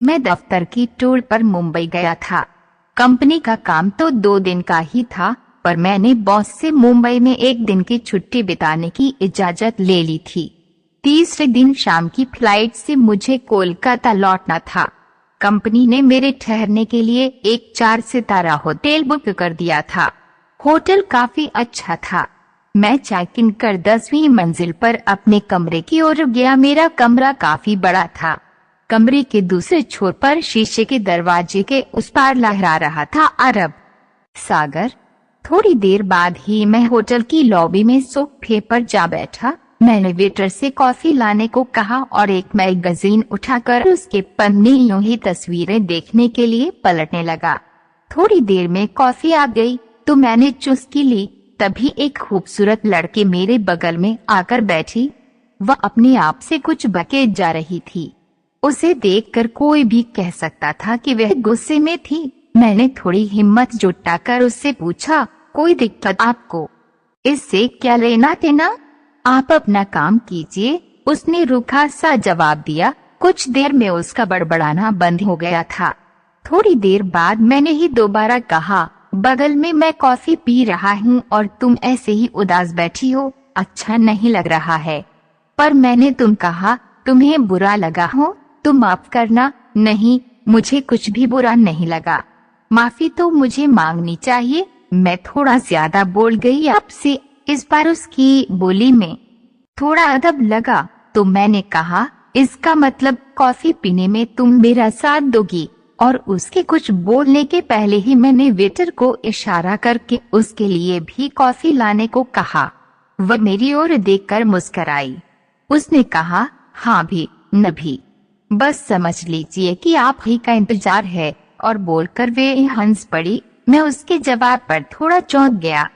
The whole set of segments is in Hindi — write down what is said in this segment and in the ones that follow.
मैं दफ्तर की टूर पर मुंबई गया था। कंपनी का काम तो 2 दिन का ही था, पर मैंने बॉस से मुंबई में 1 दिन की छुट्टी बिताने की इजाजत ले ली थी। तीसरे दिन शाम की फ्लाइट से मुझे कोलकाता लौटना था। कंपनी ने मेरे ठहरने के लिए एक 4 सितारा होटल बुक कर दिया था। होटल काफी अच्छा था। मैं चेक इन कर 10वीं मंजिल पर अपने कमरे की ओर गया। मेरा कमरा काफी बड़ा था। कमरे के दूसरे छोर पर शीशे के दरवाजे के उस पार लहरा रहा था अरब सागर। थोड़ी देर बाद ही मैं होटल की लॉबी में सोफे पर जा बैठा। मैंने वेटर से कॉफी लाने को कहा और एक मैगजीन उठाकर उसके पन्ने यूं ही तस्वीरें देखने के लिए पलटने लगा। थोड़ी देर में कॉफी आ गई तो मैंने चुस्की ली। तभी एक खूबसूरत लड़की मेरे बगल में आकर बैठी। वह अपने आप से कुछ बके जा रही थी। उसे देखकर कोई भी कह सकता था कि वह गुस्से में थी। मैंने थोड़ी हिम्मत जुटाकर उससे पूछा, कोई दिक्कत आपको? इससे क्या लेना देना, आप अपना काम कीजिए। उसने रूखा सा जवाब दिया। कुछ देर में उसका बड़बड़ाना बंद हो गया था। थोड़ी देर बाद मैंने ही दोबारा कहा, बगल में मैं कॉफी पी रहा हूँ और तुम ऐसे ही उदास बैठी हो, अच्छा नहीं लग रहा है। पर मैंने तुम कहा, तुम्हें बुरा लगा हो तो माफ करना। नहीं, मुझे कुछ भी बुरा नहीं लगा। माफी तो मुझे मांगनी चाहिए। मैं थोड़ा ज्यादा बोल गई आपसे। इस बार उसकी बोली में थोड़ा अदब लगा तो मैंने कहा, इसका मतलब कॉफी पीने में तुम मेरा साथ दोगी? और उसके कुछ बोलने के पहले ही मैंने वेटर को इशारा करके उसके लिए भी कॉफी लाने को कहा। वह मेरी ओर देखकर मुस्कुराई। उसने कहा, हाँ भी न भी, बस समझ लीजिए कि आप ही का इंतजार है। और बोलकर वे हंस पड़ी। मैं उसके जवाब पर थोड़ा चौंक गया।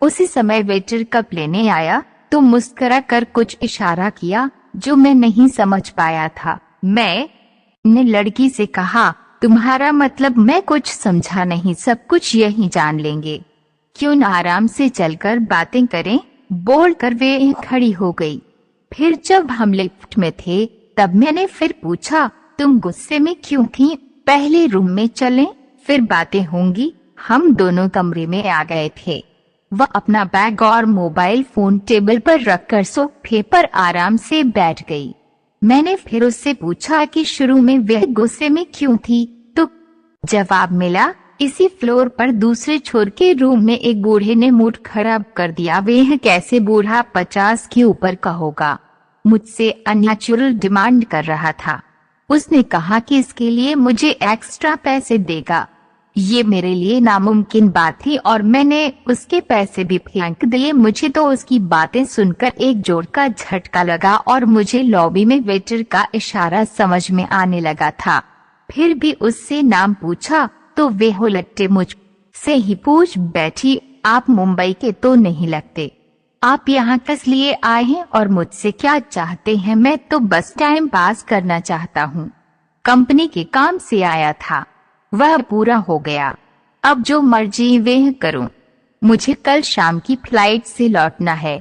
उसी समय वेटर कप लेने आया तो मुस्कुरा कर कुछ इशारा किया जो मैं नहीं समझ पाया था। मैंने लड़की से कहा, तुम्हारा मतलब? मैं कुछ समझा नहीं, सब कुछ यही जान लेंगे। क्यों न आराम से चलकर बातें करें? बोलकर वे खड़ी हो गई। फिर जब हम लिफ्ट में थे तब मैंने फिर पूछा, तुम गुस्से में क्यों थी? पहले रूम में चलें, फिर बातें होंगी। हम दोनों कमरे में आ गए थे। वह अपना बैग और मोबाइल फोन टेबल पर रखकर सोफे पर आराम से बैठ गई। मैंने फिर उससे पूछा कि शुरू में वह गुस्से में क्यों थी, तो जवाब मिला, इसी फ्लोर पर दूसरे छोर के रूम में एक बूढ़े ने मूड खराब कर दिया। वह कैसे बूढ़ा, 50 के ऊपर का होगा, मुझसे अननेचुरल डिमांड कर रहा था। उसने कहा कि इसके लिए मुझे एक्स्ट्रा पैसे देगा। ये मेरे लिए नामुमकिन बात थी और मैंने उसके पैसे भी फेंक दिए। मुझे तो उसकी बातें सुनकर एक जोर का झटका लगा और मुझे लॉबी में वेटर का इशारा समझ में आने लगा था। फिर भी उससे नाम पूछा तो वे उलटे मुझ से ही पूछ बैठी, आप मुंबई के तो नहीं लगते, आप यहाँ किस लिए आए हैं और मुझसे क्या चाहते हैं? मैं तो बस टाइम पास करना चाहता हूँ, कंपनी के काम से आया था, वह पूरा हो गया, अब जो मर्जी वह करूं। मुझे कल शाम की फ्लाइट से लौटना है।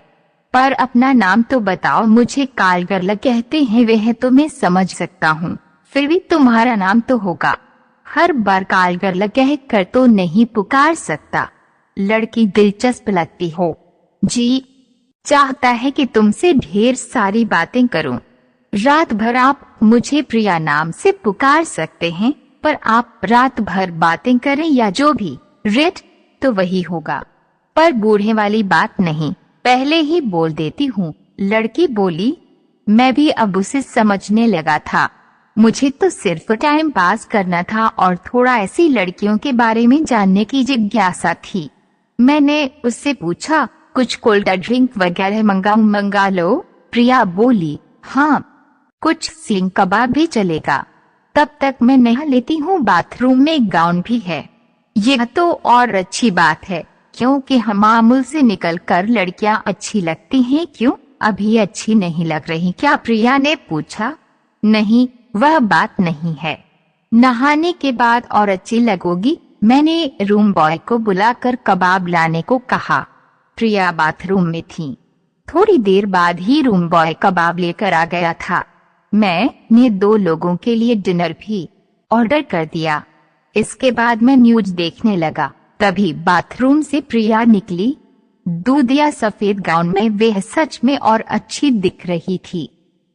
पर अपना नाम तो बताओ। मुझे कालगर्ल कहते हैं, वह तो मैं समझ सकता हूँ, फिर भी तुम्हारा नाम तो होगा। हर बार कालगर्ल कह कर तो नहीं पुकार सकता। लड़की दिलचस्प लगती हो। जी चाहता है कि तुमसे ढेर सारी बातें करूं। रात भर आप मुझे प्रिया नाम से पुकार सकते हैं, पर आप रात भर बातें करें या जो भी रेट तो वही होगा। पर बूढ़े वाली बात नहीं, पहले ही बोल देती हूँ। लड़की बोली। मैं भी अब उसे समझने लगा था। मुझे तो सिर्फ टाइम पास करना था और थोड़ा ऐसी लड़कियों के बारे में जानने की जिज्ञासा थी। मैंने उससे पूछा, कुछ कोल्ड ड्रिंक वगैरह मंगा लो। प्रिया बोली, हाँ कुछ सींग कबाब भी चलेगा। तब तक मैं नहा लेती हूँ, बाथरूम में गाउन भी है। यह तो और अच्छी बात है, क्योंकि हम मामूल से निकलकर लड़कियां अच्छी लगती हैं। क्यों, अभी अच्छी नहीं लग रही क्या? प्रिया ने पूछा। नहीं, वह बात नहीं है, नहाने के बाद और अच्छी लगोगी। मैंने रूम बॉय को बुलाकर कबाब लाने को कहा। प्रिया बाथरूम में थी। थोड़ी देर बाद ही रूम बॉय कबाब लेकर आ गया था। मैंने 2 लोगों के लिए डिनर भी ऑर्डर कर दिया। इसके बाद मैं न्यूज देखने लगा। तभी बाथरूम से प्रिया निकली। दूध या सफेद गाउन में वह सच में और अच्छी दिख रही थी।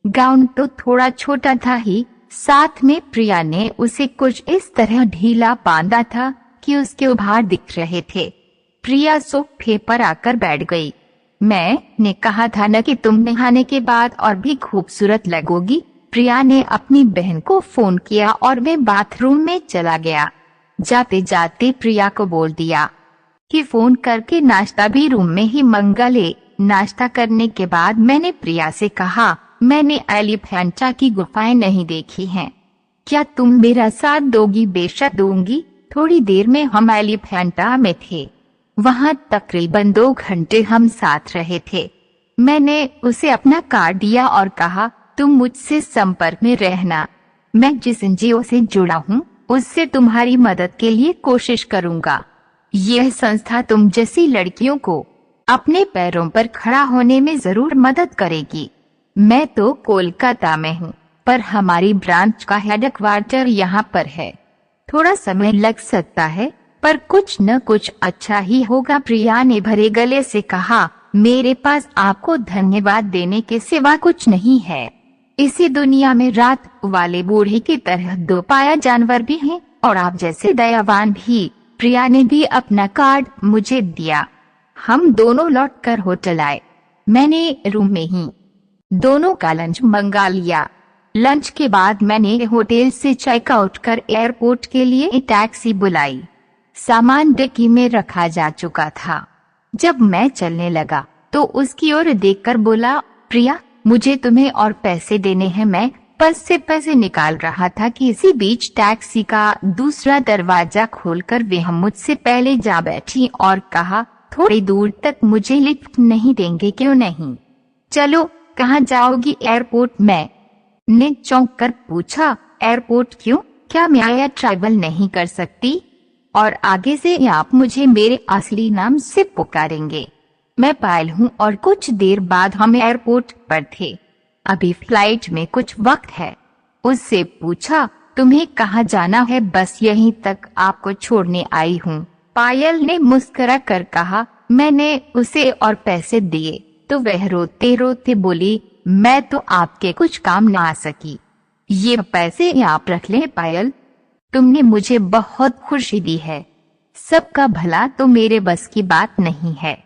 गाउन तो थोड़ा छोटा था ही, साथ में प्रिया ने उसे कुछ इस तरह ढीला बांधा था कि उसके उभार दिख रहे थे। प्रिया सोफे पर आकर बैठ गई। मैंने कहा था न कि तुम नहाने के बाद और भी खूबसूरत लगोगी। प्रिया ने अपनी बहन को फोन किया और वह बाथरूम में चला गया। जाते जाते प्रिया को बोल दिया कि फोन करके नाश्ता भी रूम में ही मंगा ले। नाश्ता करने के बाद मैंने प्रिया से कहा, मैंने एलिफेंटा की गुफाएं नहीं देखी हैं, क्या तुम मेरा साथ दोगी? बेशक दूंगी। थोड़ी देर में हम एलिफेंटा में थे। वहां तकरीबन 2 घंटे हम साथ रहे थे। मैंने उसे अपना कार्ड दिया और कहा, तुम मुझसे संपर्क में रहना। मैं जिस एनजीओ से जुड़ा हूँ उससे तुम्हारी मदद के लिए कोशिश करूंगा। यह संस्था तुम जैसी लड़कियों को अपने पैरों पर खड़ा होने में जरूर मदद करेगी। मैं तो कोलकाता में हूँ, पर हमारी ब्रांच का हेडक्वार्टर यहाँ पर है। थोड़ा समय लग सकता है, पर कुछ न कुछ अच्छा ही होगा। प्रिया ने भरे गले से कहा, मेरे पास आपको धन्यवाद देने के सिवा कुछ नहीं है। इसी दुनिया में रात वाले बूढ़े की तरह 2 पाया जानवर भी हैं और आप जैसे दयावान भी। प्रिया ने भी अपना कार्ड मुझे दिया। हम दोनों लौटकर होटल आए। मैंने रूम में ही दोनों का लंच मंगा लिया। लंच के बाद मैंने होटल से चेकआउट कर एयरपोर्ट के लिए टैक्सी बुलाई। सामान डिक्की में रखा जा चुका था। जब मैं चलने लगा तो उसकी ओर देखकर बोला, प्रिया मुझे तुम्हें और पैसे देने हैं। मैं पर्स से पैसे निकाल रहा था कि इसी बीच टैक्सी का दूसरा दरवाजा खोलकर वह मुझसे पहले जा बैठी और कहा, थोड़ी दूर तक मुझे लिफ्ट नहीं देंगे? क्यों नहीं? चलो, कहाँ जाओगी? एयरपोर्ट। मैंने चौंक कर पूछा, एयरपोर्ट क्यों? क्या मैं एयर ट्रैवल नहीं कर सकती? और आगे से आप मुझे मेरे असली नाम से पुकारेंगे। मैं पायल हूँ और कुछ देर बाद हम एयरपोर्ट पर थे। अभी फ्लाइट में कुछ वक्त है। उससे पूछा, तुम्हें कहाँ जाना है? बस यहीं तक आपको छोड़ने आई हूँ। पायल ने मुस्कुरा कर कहा। मैंने उसे और पैसे दिए तो वह रोते रोते बोली, मैं तो आपके कुछ काम न आ सकी। ये पैसे आप रख लें पायल, तुमने मुझे बहुत खुशी दी है। सबका भला तो मेरे बस की बात नहीं है।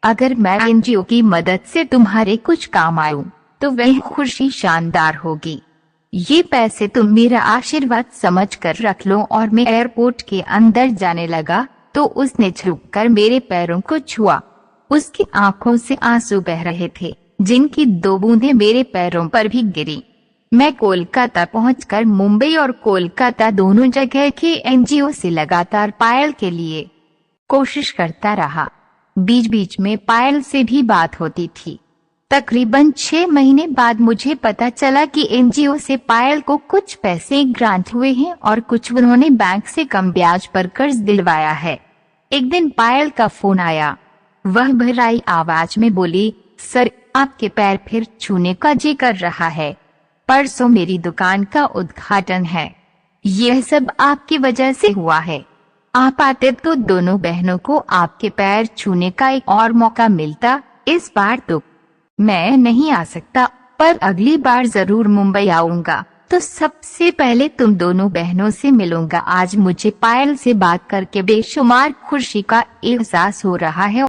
अगर मैं एनजीओ की मदद से तुम्हारे कुछ काम आऊं तो वह खुशी शानदार होगी। ये पैसे तुम मेरा आशीर्वाद समझकर रख लो। और मैं एयरपोर्ट के अंदर जाने लगा तो उसने झुककर मेरे पैरों को छुआ। उसकी आंखों से आंसू बह रहे थे, जिनकी 2 बूंदें मेरे पैरों पर भी गिरी। मैं कोलकाता पहुंचकर मुंबई और कोलकाता दोनों जगह के एनजीओ से लगातार पायल के लिए कोशिश करता रहा। बीच बीच में पायल से भी बात होती थी। तकरीबन 6 महीने बाद मुझे पता चला कि एनजीओ से पायल को कुछ पैसे ग्रांट हुए हैं और कुछ उन्होंने बैंक से कम ब्याज पर कर्ज दिलवाया है। एक दिन पायल का फोन आया। वह भराई आवाज में बोली, सर आपके पैर फिर छूने का जी कर रहा है। परसों मेरी दुकान का उद्घाटन है। यह सब आपकी वजह से हुआ है। आप आते तो दोनों बहनों को आपके पैर छूने का एक और मौका मिलता। इस बार तो मैं नहीं आ सकता, पर अगली बार जरूर मुंबई आऊंगा तो सबसे पहले तुम दोनों बहनों से मिलूंगा। आज मुझे पायल से बात करके बेशुमार खुशी का एहसास हो रहा है।